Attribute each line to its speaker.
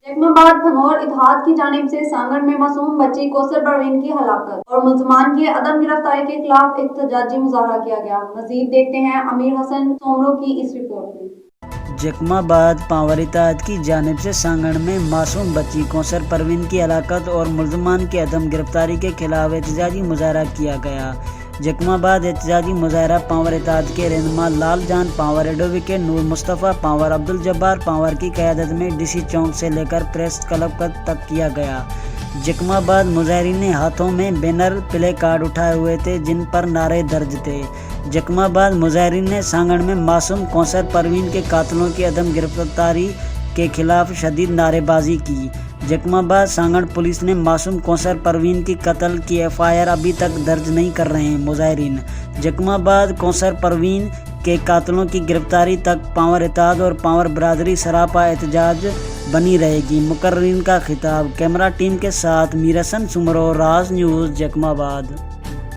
Speaker 1: जैकमाबाद भनौर इत्तेहाद की जानिब से सांगड़ में मासूम बच्ची कौसर परवीन की हलाकत और मुल्ज़मान की अदम गिरफ्तारी के खिलाफ एहतजाजी मुजाहरा किया गया। मज़ीद देखते हैं अमीर हसन सोमरो की इस रिपोर्ट में।
Speaker 2: जैकमाबाद पावर इत्तेहाद की जानिब से सांगड़ में मासूम बच्ची कौसर परवीन की हलाकत और मुल्ज़मान की अदम गिरफ्तारी के खिलाफ एहतजाजी मुजाहरा किया गया। जैकमाबाद एहतजाजी मुजाहरा पावर इत्तेहाद के रहनुमा लाल जान पावर, एडवोकेट नूर मुस्तफ़ा पावर, अब्दुल जब्बार पावर की क़यादत में DC चौक से लेकर प्रेस क्लब तक किया गया। जैकमाबाद मुजाहिरीन ने हाथों में बैनर, प्ले कार्ड उठाए हुए थे जिन पर नारे दर्ज थे। जैकमाबाद मुजाहिरीन ने सांगड़ में मासूम कौसर परवीन के कातिलों की अदम गिरफ्तारी के खिलाफ शदीद नारेबाजी की। जैकमाबाद सांगड़ पुलिस ने मासूम कौसर परवीन की कत्ल की FIR अभी तक दर्ज नहीं कर रहे हैं मुजाहिरीन। जैकमाबाद कौसर परवीन के कातिलों की गिरफ्तारी तक पावर इत्तेहाद और पावर बरादरी सरापा एहतजाज बनी रहेगी। मुकर्रिरीन का खिताब। कैमरा टीम के साथ मीर हसन सोमरो, राज न्यूज़, जैकमाबाद।